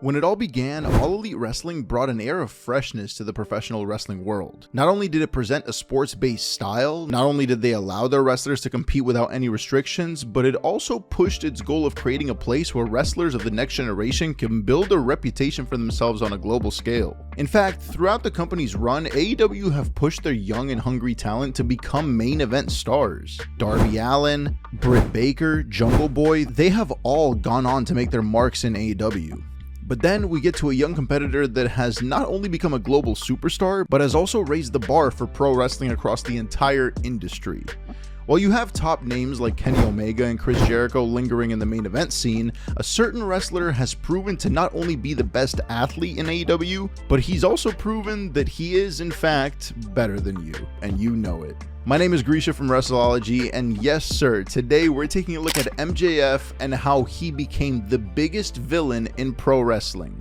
When it all began, All Elite Wrestling brought an air of freshness to the professional wrestling world. Not only did it present a sports-based style, not only did they allow their wrestlers to compete without any restrictions, but it also pushed its goal of creating a place where wrestlers of the next generation can build a reputation for themselves on a global scale. In fact, throughout the company's run, AEW have pushed their young and hungry talent to become main event stars. Darby Allin, Britt Baker, Jungle Boy, they have all gone on to make their marks in AEW. But then we get to a young competitor that has not only become a global superstar, but has also raised the bar for pro wrestling across the entire industry. While you have top names like Kenny Omega and Chris Jericho lingering in the main event scene, a certain wrestler has proven to not only be the best athlete in AEW, but he's also proven that he is, in fact, better than you, and you know it. My name is Grisha from Wrestleology, and yes sir, today we're taking a look at MJF and how he became the biggest villain in pro wrestling.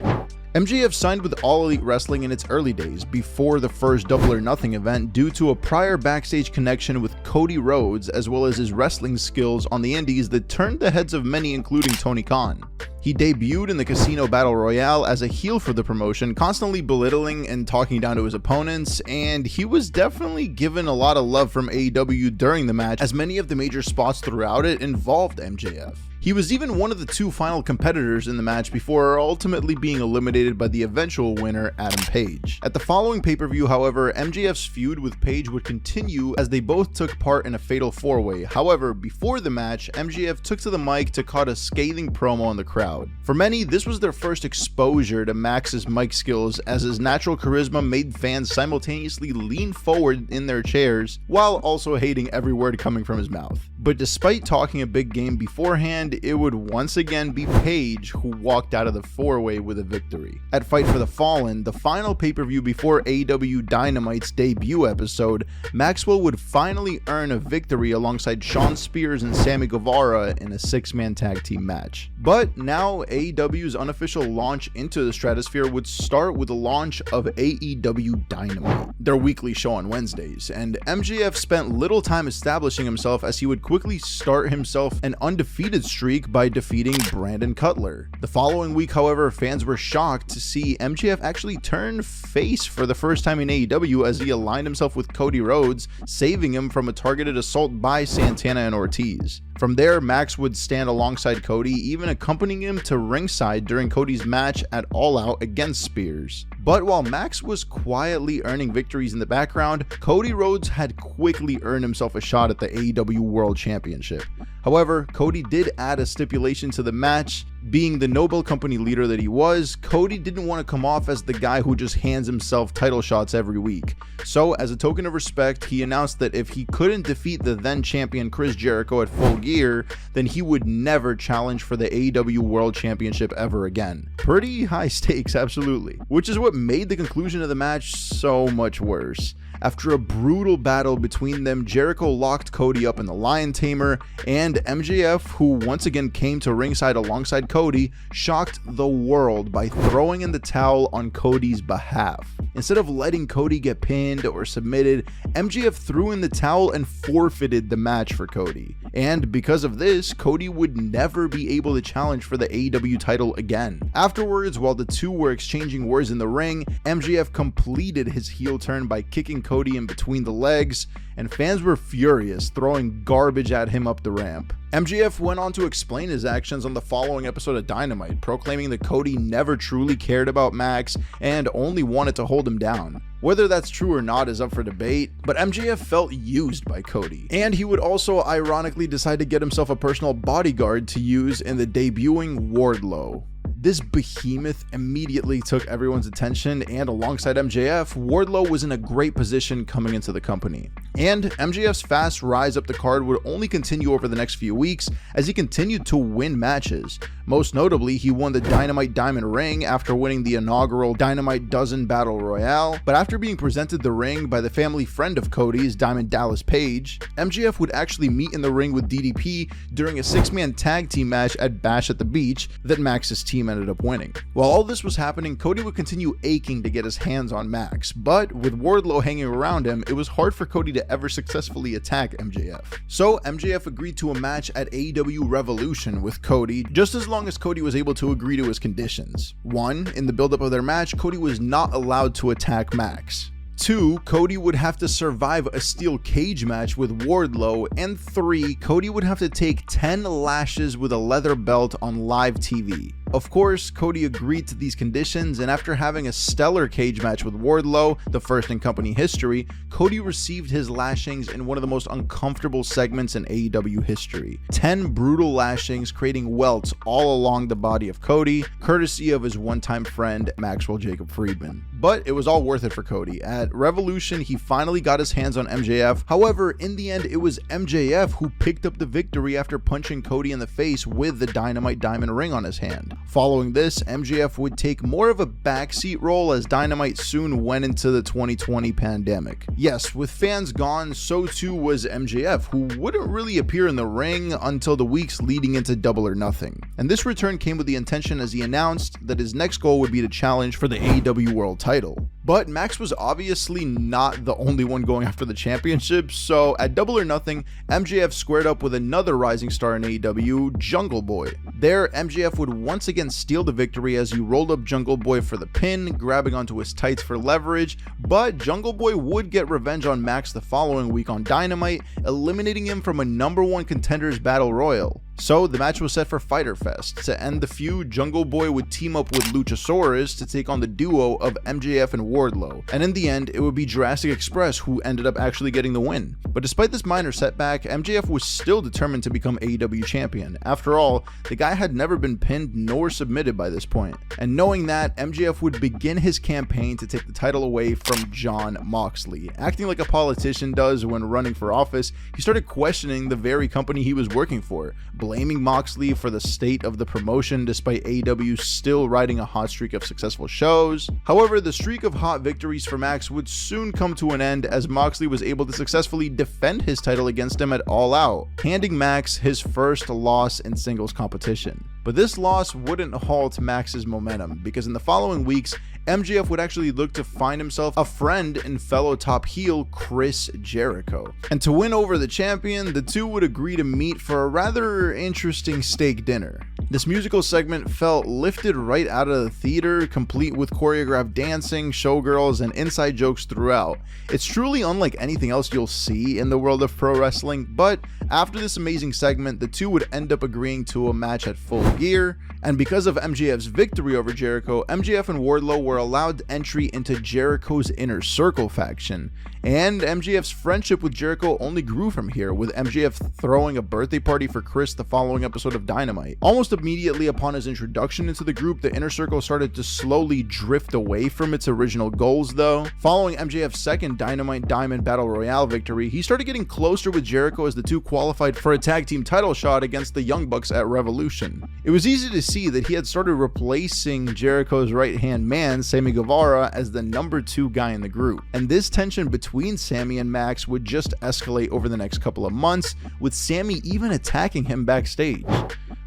MJF signed with All Elite Wrestling in its early days, before the first Double or Nothing event, due to a prior backstage connection with Cody Rhodes, as well as his wrestling skills on the indies that turned the heads of many, including Tony Khan. He debuted in the Casino Battle Royale as a heel for the promotion, constantly belittling and talking down to his opponents, and he was definitely given a lot of love from AEW during the match, as many of the major spots throughout it involved MJF. He was even one of the two final competitors in the match before ultimately being eliminated by the eventual winner, Adam Page. At the following pay-per-view, however, MJF's feud with Page would continue as they both took part in a fatal four-way. However, before the match, MJF took to the mic to cut a scathing promo on the crowd. For many, this was their first exposure to Max's mic skills, as his natural charisma made fans simultaneously lean forward in their chairs while also hating every word coming from his mouth. But despite talking a big game beforehand, it would once again be Page who walked out of the four-way with a victory. At Fight for the Fallen, the final pay-per-view before AEW Dynamite's debut episode, Maxwell would finally earn a victory alongside Shawn Spears and Sammy Guevara in a six-man tag team match. But now AEW's unofficial launch into the stratosphere would start with the launch of AEW Dynamite, their weekly show on Wednesdays, and MJF spent little time establishing himself, as he would quickly start himself an undefeated streak by defeating Brandon Cutler. The following week, however, fans were shocked to see MJF actually turn face for the first time in AEW, as he aligned himself with Cody Rhodes, saving him from a targeted assault by Santana and Ortiz. From there, Max would stand alongside Cody, even accompanying him to ringside during Cody's match at All Out against Spears. But while Max was quietly earning victories in the background, Cody Rhodes had quickly earned himself a shot at the AEW World Championship. However, Cody did add a stipulation to the match. Being the Nobel Company leader that he was, Cody didn't want to come off as the guy who just hands himself title shots every week. So, as a token of respect, he announced that if he couldn't defeat the then champion Chris Jericho at Full Gear, then he would never challenge for the AEW World Championship ever again. Pretty high stakes, absolutely. Which is what made the conclusion of the match so much worse. After a brutal battle between them, Jericho locked Cody up in the Lion Tamer, and MJF, who once again came to ringside alongside Cody, shocked the world by throwing in the towel on Cody's behalf. Instead of letting Cody get pinned or submitted, MJF threw in the towel and forfeited the match for Cody. And because of this, Cody would never be able to challenge for the AEW title again. Afterwards, while the two were exchanging words in the ring, MJF completed his heel turn by kicking Cody in between the legs, and fans were furious, throwing garbage at him up the ramp. MJF went on to explain his actions on the following episode of Dynamite, proclaiming that Cody never truly cared about Max and only wanted to hold him down. Whether that's true or not is up for debate, but MJF felt used by Cody, and he would also ironically decide to get himself a personal bodyguard to use in the debuting Wardlow. This behemoth immediately took everyone's attention, and alongside MJF, Wardlow was in a great position coming into the company. And MJF's fast rise up the card would only continue over the next few weeks as he continued to win matches. Most notably, he won the Dynamite Diamond Ring after winning the inaugural Dynamite Dozen Battle Royale, but after being presented the ring by the family friend of Cody's, Diamond Dallas Page, MJF would actually meet in the ring with DDP during a six-man tag team match at Bash at the Beach that Max's team team ended up winning. While all this was happening, Cody would continue aching to get his hands on Max, but with Wardlow hanging around him, it was hard for Cody to ever successfully attack MJF. So MJF agreed to a match at AEW Revolution with Cody, just as long as Cody was able to agree to his conditions. 1. In the build-up of their match, Cody was not allowed to attack Max. 2. Cody would have to survive a steel cage match with Wardlow. And 3. Cody would have to take 10 lashes with a leather belt on live TV. Of course, Cody agreed to these conditions, and after having a stellar cage match with Wardlow, the first in company history, Cody received his lashings in one of the most uncomfortable segments in AEW history. 10 brutal lashings creating welts all along the body of Cody, courtesy of his one-time friend, Maxwell Friedman. But it was all worth it for Cody. At Revolution, he finally got his hands on MJF. However, in the end, it was MJF who picked up the victory after punching Cody in the face with the Dynamite diamond ring on his hand. Following this, MJF would take more of a backseat role as Dynamite soon went into the 2020 pandemic. Yes, with fans gone, so too was MJF, who wouldn't really appear in the ring until the weeks leading into Double or Nothing. And this return came with the intention, as he announced that his next goal would be to challenge for the AEW World title. But Max was obviously not the only one going after the championship, so at Double or Nothing, MJF squared up with another rising star in AEW, Jungle Boy. There, MJF would once again steal the victory as he rolled up Jungle Boy for the pin, grabbing onto his tights for leverage, but Jungle Boy would get revenge on Max the following week on Dynamite, eliminating him from a #1 contenders battle royal. So the match was set for Fyter Fest. To end the feud, Jungle Boy would team up with Luchasaurus to take on the duo of MJF and Wardlow, and in the end, it would be Jurassic Express who ended up actually getting the win. But despite this minor setback, MJF was still determined to become AEW champion. After all, the guy had never been pinned nor submitted by this point. And knowing that, MJF would begin his campaign to take the title away from Jon Moxley. Acting like a politician does when running for office, he started questioning the very company he was working for, blaming Moxley for the state of the promotion despite AEW still riding a hot streak of successful shows. However, the streak of hot victories for Max would soon come to an end as Moxley was able to successfully defend his title against him at All Out, handing Max his first loss in singles competition. But this loss wouldn't halt Max's momentum, because in the following weeks, MJF would actually look to find himself a friend in fellow top heel Chris Jericho. And to win over the champion, the two would agree to meet for a rather interesting steak dinner. This musical segment felt lifted right out of the theater, complete with choreographed dancing, showgirls, and inside jokes throughout. It's truly unlike anything else you'll see in the world of pro wrestling, but after this amazing segment, the two would end up agreeing to a match at Full Gear, and because of MJF's victory over Jericho, MJF and Wardlow were allowed entry into Jericho's Inner Circle faction, and MJF's friendship with Jericho only grew from here, with MJF throwing a birthday party for Chris the following episode of Dynamite. Almost immediately upon his introduction into the group, the Inner Circle started to slowly drift away from its original goals though. Following MJF's second Dynamite Diamond Battle Royale victory, he started getting closer with Jericho as the two qualified for a tag team title shot against the Young Bucks at Revolution. It was easy to see that he had started replacing Jericho's right-hand man, Sammy Guevara, as the #2 guy in the group. And this tension between Sammy and Max would just escalate over the next couple of months, with Sammy even attacking him backstage.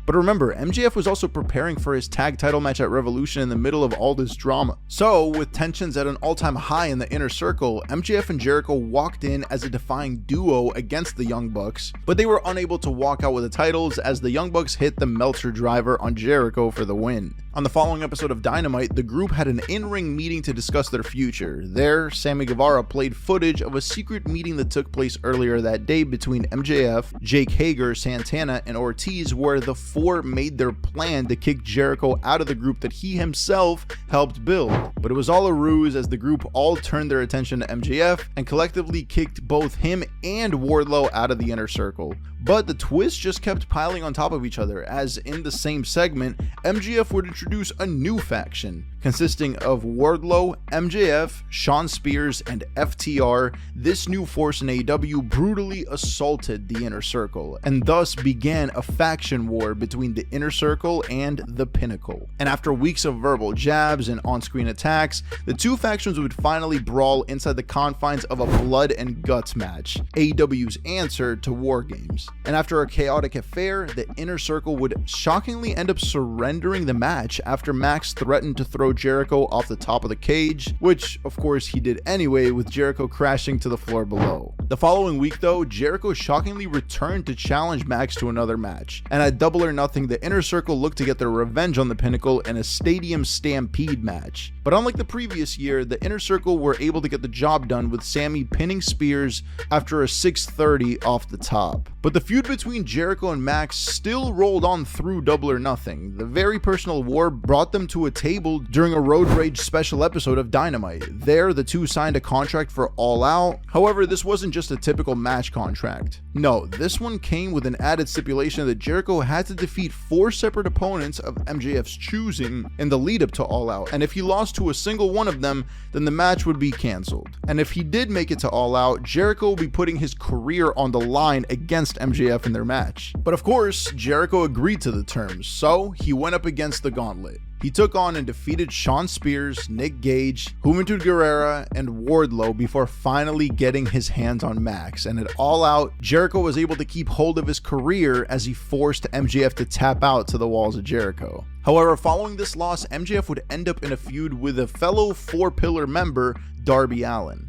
But remember, MJF was also preparing for his tag title match at Revolution in the middle of all this drama. So, with tensions at an all-time high in the Inner Circle, MJF and Jericho walked in as a defying duo against the Young Bucks, but they were unable to walk out with the titles as the Young Bucks hit the Meltzer driver on Jericho for the win. On the following episode of Dynamite, the group had an in-ring meeting to discuss their future. There, Sammy Guevara played footage of a secret meeting that took place earlier that day between MJF, Jake Hager, Santana, and Ortiz, where the four made their plan to kick Jericho out of the group that he himself helped build. But it was all a ruse, as the group all turned their attention to MJF and collectively kicked both him and Wardlow out of the Inner Circle. But the twists just kept piling on top of each other, as in the same segment, MJF would introduce a new faction, consisting of Wardlow, MJF, Shawn Spears, and FTR. This new force in AEW brutally assaulted the Inner Circle, and thus began a faction war between the Inner Circle and the Pinnacle. And after weeks of verbal jabs and on-screen attacks, the two factions would finally brawl inside the confines of a blood and guts match, AEW's answer to War Games. And after a chaotic affair, the Inner Circle would shockingly end up surrendering the match after Max threatened to throw Jericho off the top of the cage, which of course he did anyway, with Jericho crashing to the floor below. The following week though, Jericho shockingly returned to challenge Max to another match, and at Double or Nothing, the Inner Circle looked to get their revenge on the Pinnacle in a Stadium Stampede match. But unlike the previous year, the Inner Circle were able to get the job done with Sammy pinning Spears after a 630 off the top. But the feud between Jericho and Max still rolled on through Double or Nothing. The very personal war brought them to a table during a Road Rage special episode of Dynamite. There, the two signed a contract for All Out. However, this wasn't just a typical match contract. No, this one came with an added stipulation that Jericho had to defeat 4 separate opponents of MJF's choosing in the lead up to All Out, and if he lost to a single one of them, then the match would be cancelled. And if he did make it to All Out, Jericho would be putting his career on the line against MJF in their match. But of course, Jericho agreed to the terms, so he went up against the gauntlet. He took on and defeated Shawn Spears, Nick Gage, Juventud Guerrera, and Wardlow before finally getting his hands on Max. And at All Out, Jericho was able to keep hold of his career as he forced MJF to tap out to the walls of Jericho. However, following this loss, MJF would end up in a feud with a fellow 4-pillar member, Darby Allin.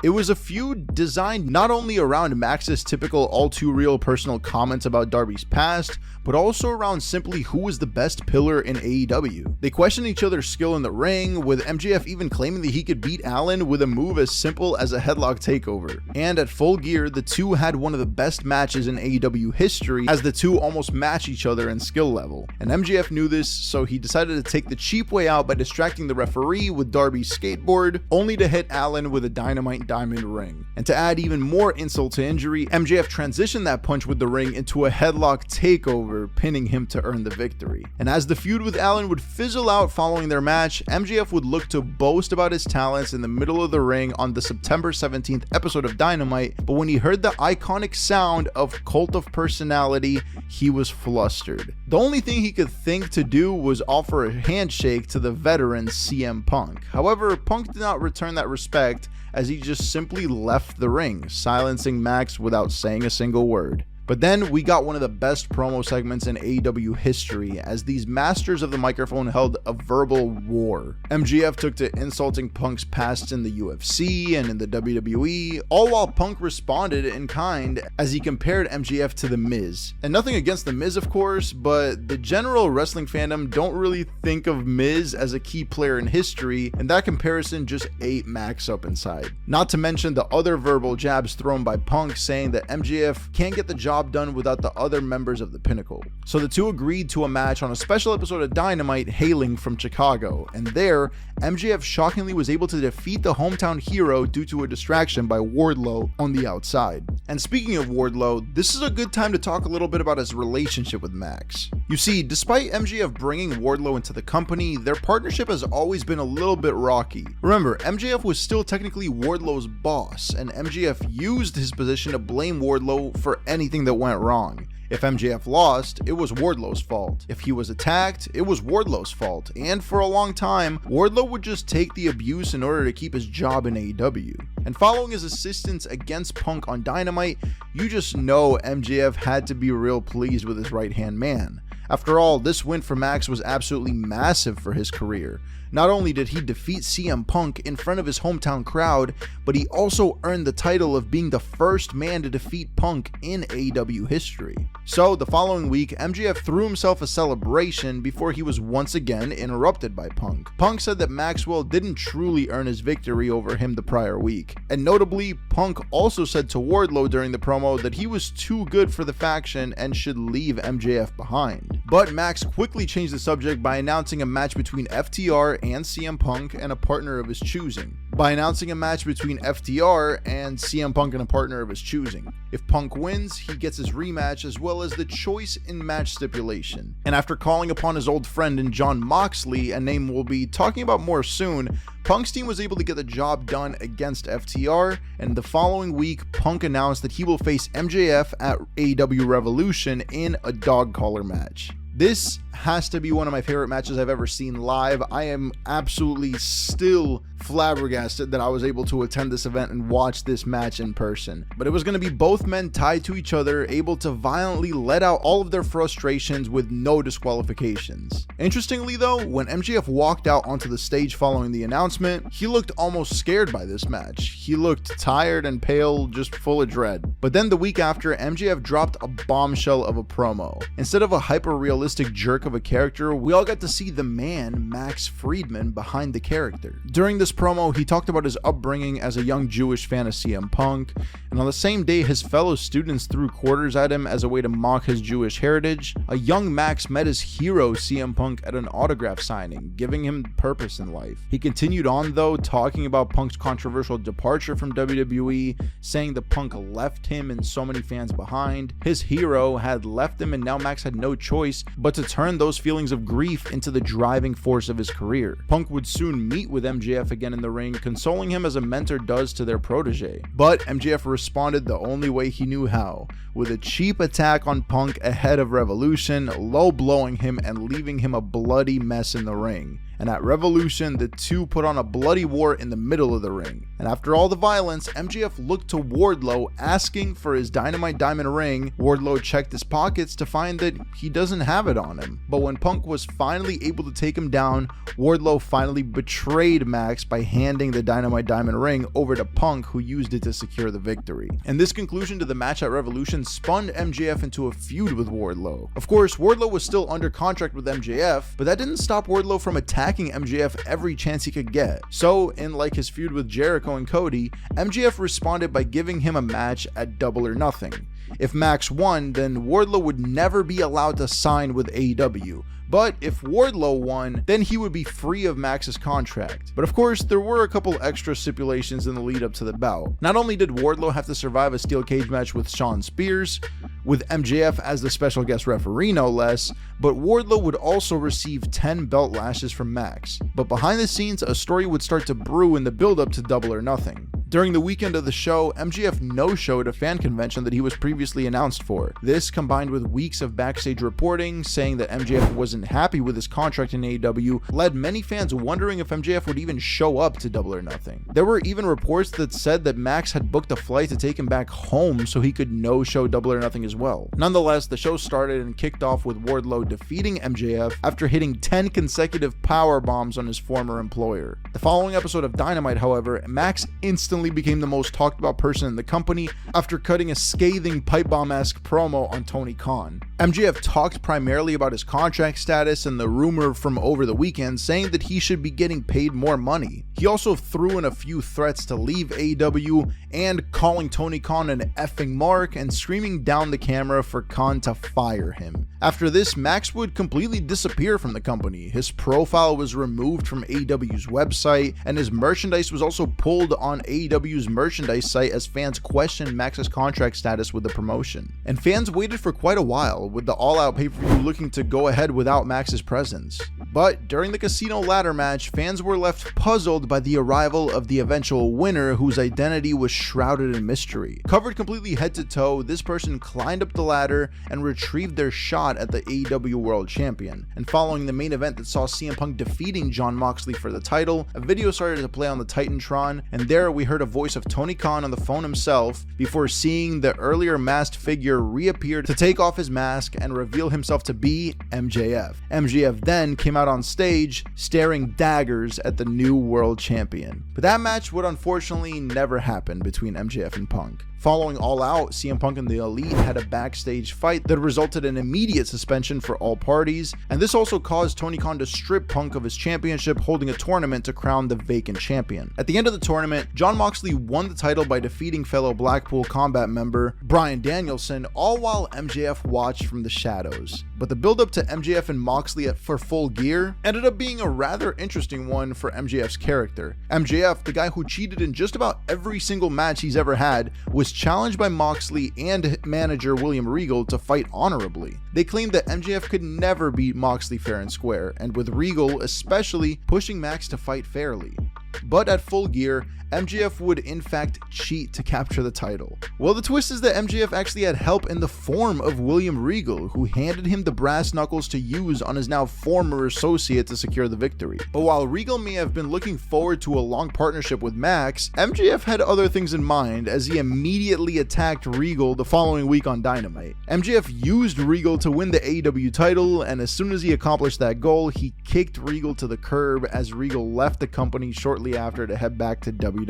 It was a feud designed not only around Max's typical all-too-real personal comments about Darby's past, but also around simply who was the best pillar in AEW. They questioned each other's skill in the ring, with MJF even claiming that he could beat Allin with a move as simple as a headlock takeover. And at Full Gear, the two had one of the best matches in AEW history, as the two almost match each other in skill level. And MJF knew this, so he decided to take the cheap way out by distracting the referee with Darby's skateboard, only to hit Allin with a Dynamite diamond ring. And to add even more insult to injury, MJF transitioned that punch with the ring into a headlock takeover, pinning him to earn the victory. And as the feud with Allin would fizzle out following their match, MJF would look to boast about his talents in the middle of the ring on the September 17th episode of Dynamite, but when he heard the iconic sound of Cult of Personality, he was flustered. The only thing he could think to do was offer a handshake to the veteran CM Punk. However, Punk did not return that respect, as he just simply left the ring, silencing Max without saying a single word. But then we got one of the best promo segments in AEW history, as these masters of the microphone held a verbal war. MJF took to insulting Punk's past in the UFC and in the WWE, all while Punk responded in kind as he compared MJF to The Miz. And nothing against The Miz, of course, but the general wrestling fandom don't really think of Miz as a key player in history, and that comparison just ate Max up inside. Not to mention the other verbal jabs thrown by Punk, saying that MJF can't get the job done without the other members of the Pinnacle. So the two agreed to a match on a special episode of Dynamite hailing from Chicago, and there, MJF shockingly was able to defeat the hometown hero due to a distraction by Wardlow on the outside. And speaking of Wardlow, this is a good time to talk a little bit about his relationship with Max. You see, despite MJF bringing Wardlow into the company, their partnership has always been a little bit rocky. Remember, MJF was still technically Wardlow's boss, and MJF used his position to blame Wardlow for anything that went wrong. If MJF lost, it was Wardlow's fault. If he was attacked, it was Wardlow's fault. And for a long time, Wardlow would just take the abuse in order to keep his job in AEW. And following his assistance against Punk on Dynamite, you just know MJF had to be real pleased with his right-hand man. After all, this win for Max was absolutely massive for his career. Not only did he defeat CM Punk in front of his hometown crowd, but he also earned the title of being the first man to defeat Punk in AEW history. So the following week, MJF threw himself a celebration before he was once again interrupted by Punk. Punk said that Maxwell didn't truly earn his victory over him the prior week. And notably, Punk also said to Wardlow during the promo that he was too good for the faction and should leave MJF behind. But Max quickly changed the subject by announcing a match between FTR and CM Punk and a partner of his choosing. By announcing a match between FTR and CM Punk and a partner of his choosing. If Punk wins, he gets his rematch as well as the choice in match stipulation. And after calling upon his old friend in Jon Moxley, a name we'll be talking about more soon, Punk's team was able to get the job done against FTR, and the following week, Punk announced that he will face MJF at AEW Revolution in a dog collar match. This has to be one of my favorite matches I've ever seen live. I am absolutely still flabbergasted that I was able to attend this event and watch this match in person. But it was going to be both men tied to each other, able to violently let out all of their frustrations with no disqualifications. Interestingly though, when MJF walked out onto the stage following the announcement, he looked almost scared by this match. He looked tired and pale, just full of dread. But then the week after, MJF dropped a bombshell of a promo. Instead of a hyper-realistic jerk of a character, we all got to see the man, Max Friedman, behind the character. During this promo, he talked about his upbringing as a young Jewish fan of CM Punk, and on the same day, his fellow students threw quarters at him as a way to mock his Jewish heritage. A young Max met his hero, CM Punk, at an autograph signing, giving him purpose in life. He continued on, though, talking about Punk's controversial departure from WWE, saying that Punk left him and so many fans behind. His hero had left him, and now Max had no choice but to turn those feelings of grief into the driving force of his career. Punk would soon meet with MJF again in the ring, consoling him as a mentor does to their protege. But MJF responded the only way he knew how, with a cheap attack on Punk ahead of Revolution, low blowing him and leaving him a bloody mess in the ring. And at Revolution, the two put on a bloody war in the middle of the ring. And after all the violence, MJF looked to Wardlow asking for his Dynamite diamond ring. Wardlow checked his pockets to find that he doesn't have it on him. But when Punk was finally able to take him down, Wardlow finally betrayed Max by handing the Dynamite diamond ring over to Punk, who used it to secure the victory. And this conclusion to the match at Revolution spun MJF into a feud with Wardlow. Of course, Wardlow was still under contract with MJF, but that didn't stop Wardlow from attacking MJF every chance he could get. So, in like his feud with Jericho and Cody, MJF responded by giving him a match at Double or Nothing. If Max won, then Wardlow would never be allowed to sign with AEW. But if Wardlow won, then he would be free of Max's contract. But of course, there were a couple extra stipulations in the lead up to the bout. Not only did Wardlow have to survive a steel cage match with Shawn Spears, with MJF as the special guest referee no less, but Wardlow would also receive 10 belt lashes from Max. But behind the scenes, a story would start to brew in the build up to Double or Nothing. During the weekend of the show, MJF no-showed a fan convention that he was previously announced for. This, combined with weeks of backstage reporting saying that MJF wasn't happy with his contract in AEW, led many fans wondering if MJF would even show up to Double or Nothing. There were even reports that said that Max had booked a flight to take him back home so he could no-show Double or Nothing as well. Nonetheless, the show started and kicked off with Wardlow defeating MJF after hitting 10 consecutive power bombs on his former employer. The following episode of Dynamite, however, Max instantly became the most talked about person in the company after cutting a scathing pipe bomb-esque promo on Tony Khan. MJF talked primarily about his contract status and the rumor from over the weekend saying that he should be getting paid more money. He also threw in a few threats to leave AEW and calling Tony Khan an effing mark and screaming down the camera for Khan to fire him. After this, Max would completely disappear from the company. His profile was removed from AEW's website, and his merchandise was also pulled on AEW's merchandise site as fans questioned Max's contract status with the promotion. And fans waited for quite a while, with the All Out pay-per-view looking to go ahead without Max's presence. But during the casino ladder match, fans were left puzzled by the arrival of the eventual winner, whose identity was shrouded in mystery. Covered completely head to toe, this person climbed up the ladder and retrieved their shot at the AEW World Champion. And following the main event that saw CM Punk defeating Jon Moxley for the title, a video started to play on the Titantron, and there we heard a voice of Tony Khan on the phone himself before seeing the earlier masked figure reappear to take off his mask and reveal himself to be MJF. MJF then came out on stage staring daggers at the new world champion. But that match would unfortunately never happen between MJF and Punk. Following All Out, CM Punk and the Elite had a backstage fight that resulted in immediate suspension for all parties, and this also caused Tony Khan to strip Punk of his championship, holding a tournament to crown the vacant champion. At the end of the tournament, Jon Moxley won the title by defeating fellow Blackpool Combat member Bryan Danielson, all while MJF watched from the shadows. But the build-up to MJF and Moxley for Full Gear ended up being a rather interesting one for MJF's character. MJF, the guy who cheated in just about every single match he's ever had, was challenged by Moxley and manager William Regal to fight honorably. They claimed that MJF could never beat Moxley fair and square, and with Regal especially pushing Max to fight fairly. But at Full Gear, MJF would in fact cheat to capture the title. Well, the twist is that MJF actually had help in the form of William Regal, who handed him the brass knuckles to use on his now former associate to secure the victory. But while Regal may have been looking forward to a long partnership with Max, MJF had other things in mind as he immediately attacked Regal the following week on Dynamite. MJF used Regal to win the AEW title, and as soon as he accomplished that goal, he kicked Regal to the curb as Regal left the company shortly after to head back to WWE.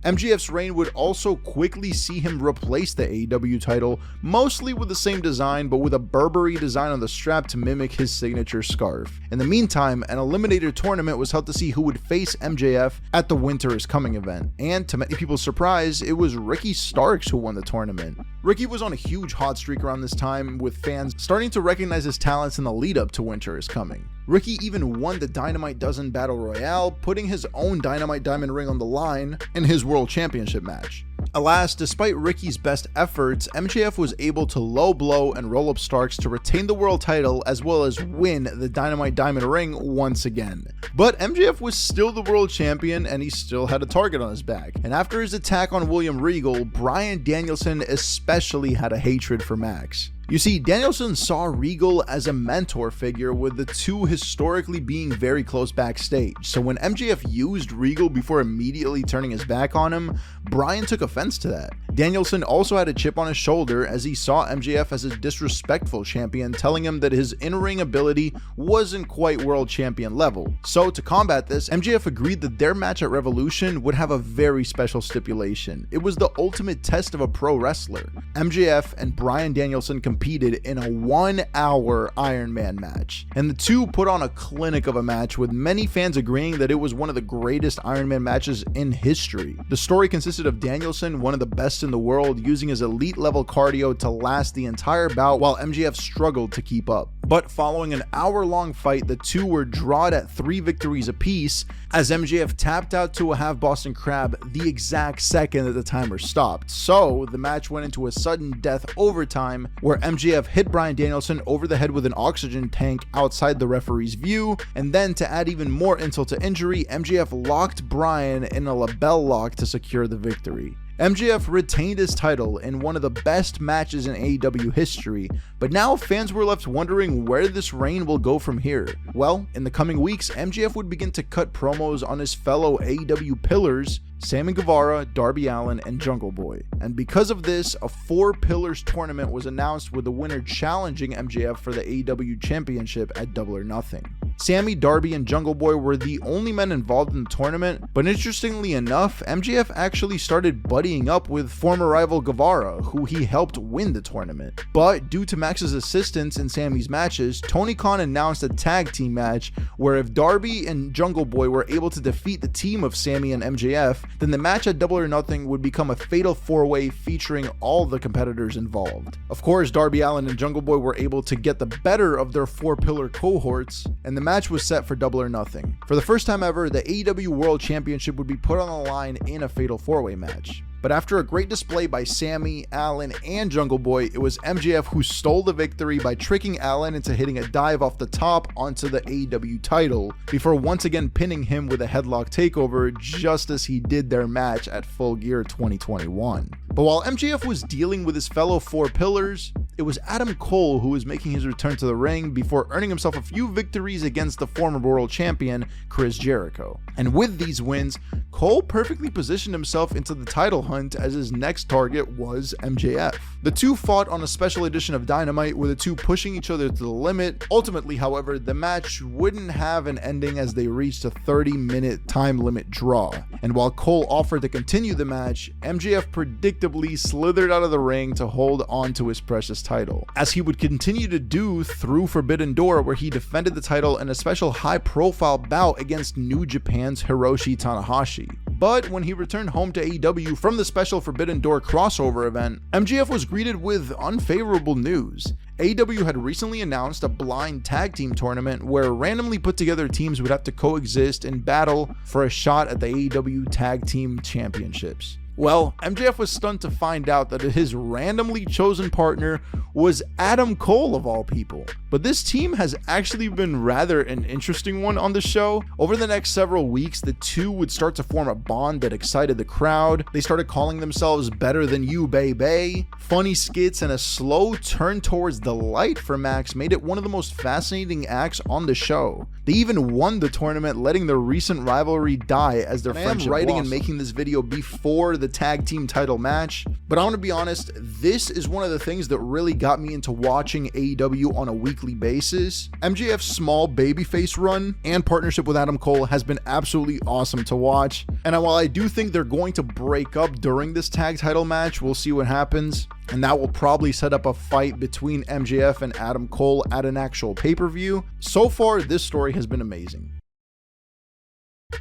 MJF's reign would also quickly see him replace the AEW title, mostly with the same design but with a Burberry design on the strap to mimic his signature scarf. In the meantime, an eliminator tournament was held to see who would face MJF at the Winter is Coming event, and to many people's surprise, it was Ricky Starks who won the tournament. Ricky was on a huge hot streak around this time, with fans starting to recognize his talents in the lead up to Winter is Coming. Ricky even won the Dynamite Dozen Battle Royale, putting his own Dynamite Diamond ring on the line in his World Championship match. Alas, despite Ricky's best efforts, MJF was able to low blow and roll up Starks to retain the world title as well as win the Dynamite Diamond ring once again. But MJF was still the world champion and he still had a target on his back. And after his attack on William Regal, Bryan Danielson especially had a hatred for Max. You see, Danielson saw Regal as a mentor figure, with the two historically being very close backstage. So when MJF used Regal before immediately turning his back on him, Bryan took offense to that. Danielson also had a chip on his shoulder as he saw MJF as a disrespectful champion, telling him that his in-ring ability wasn't quite world champion level. So to combat this, MJF agreed that their match at Revolution would have a very special stipulation. It was the ultimate test of a pro wrestler. MJF and Bryan Danielson competed in a 1-hour Iron Man match, and the two put on a clinic of a match, with many fans agreeing that it was one of the greatest Iron Man matches in history. The story consisted of Danielson, one of the best in the world, using his elite level cardio to last the entire bout while MJF struggled to keep up. But following an hour-long fight, the two were drawn at 3 victories apiece as MJF tapped out to a half Boston Crab the exact second that the timer stopped. So the match went into a sudden death overtime where MJF hit Bryan Danielson over the head with an oxygen tank outside the referee's view, and then to add even more insult to injury, MJF locked Bryan in a label lock to secure the victory. MJF retained his title in one of the best matches in AEW history, but now fans were left wondering where this reign will go from here. Well, in the coming weeks, MJF would begin to cut promos on his fellow AEW pillars, Sammy Guevara, Darby Allin, and Jungle Boy. And because of this, a 4 Pillars tournament was announced with the winner challenging MJF for the AEW Championship at Double or Nothing. Sammy, Darby, and Jungle Boy were the only men involved in the tournament, but interestingly enough, MJF actually started buddying up with former rival Guevara, who he helped win the tournament. But due to Max's assistance in Sammy's matches, Tony Khan announced a tag team match where if Darby and Jungle Boy were able to defeat the team of Sammy and MJF, then the match at Double or Nothing would become a fatal 4-way featuring all the competitors involved. Of course, Darby Allin and Jungle Boy were able to get the better of their 4-pillar cohorts, and the match was set for Double or Nothing. For the first time ever, the AEW World Championship would be put on the line in a fatal 4-way match. But after a great display by Sammy, Allin, and Jungle Boy, it was MJF who stole the victory by tricking Allin into hitting a dive off the top onto the AEW title, before once again pinning him with a headlock takeover, just as he did their match at Full Gear 2021. But while MJF was dealing with his fellow 4 pillars, it was Adam Cole who was making his return to the ring before earning himself a few victories against the former world champion, Chris Jericho. And with these wins, Cole perfectly positioned himself into the title hunt, as his next target was MJF. The two fought on a special edition of Dynamite, with the two pushing each other to the limit. Ultimately, however, the match wouldn't have an ending as they reached a 30-minute time limit draw. And while Cole offered to continue the match, MJF predictably slithered out of the ring to hold on to his precious title, as he would continue to do through Forbidden Door, where he defended the title in a special high-profile bout against New Japan's Hiroshi Tanahashi. But when he returned home to AEW from the special Forbidden Door crossover event, MJF was greeted with unfavorable news. AEW had recently announced a blind tag team tournament where randomly put together teams would have to coexist and battle for a shot at the AEW Tag Team Championships. Well, MJF was stunned to find out that his randomly chosen partner was Adam Cole of all people. But this team has actually been rather an interesting one on the show. Over the next several weeks, the two would start to form a bond that excited the crowd. They started calling themselves Better Than You, Baby. Funny skits and a slow turn towards the light for Max made it one of the most fascinating acts on the show. They even won the tournament, letting their recent rivalry die as their friendship blossomed. Writing and making this video before the tag team title match, but I'm gonna be honest, this is one of the things that really got me into watching AEW on a weekly basis. MJF's small babyface run and partnership with Adam Cole has been absolutely awesome to watch, and while I do think they're going to break up during this tag title match, we'll see what happens, and that will probably set up a fight between MJF and Adam Cole at an actual pay-per-view. So far, this story has been amazing.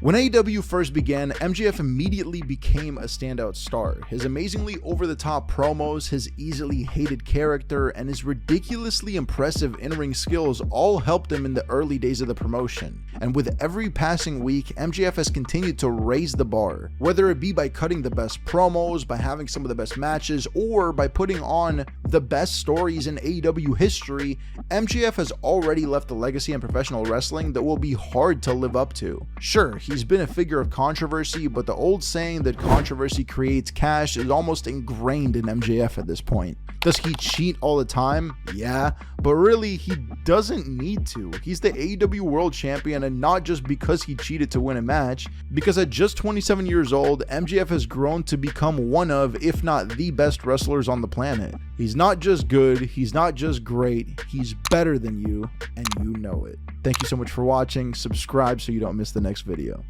When AEW first began, MJF immediately became a standout star. His amazingly over-the-top promos, his easily hated character, and his ridiculously impressive in-ring skills all helped him in the early days of the promotion. And with every passing week, MJF has continued to raise the bar. Whether it be by cutting the best promos, by having some of the best matches, or by putting on the best stories in AEW history, MJF has already left a legacy in professional wrestling that will be hard to live up to. Sure, he's been a figure of controversy, but the old saying that controversy creates cash is almost ingrained in MJF at this point. Does he cheat all the time? Yeah, but really he doesn't need to. He's the AEW World Champion, and not just because he cheated to win a match, because at just 27 years old, MJF has grown to become one of, if not the best wrestlers on the planet. He's not just good, he's not just great, he's better than you, and you know it. Thank you so much for watching. Subscribe so you don't miss the next video.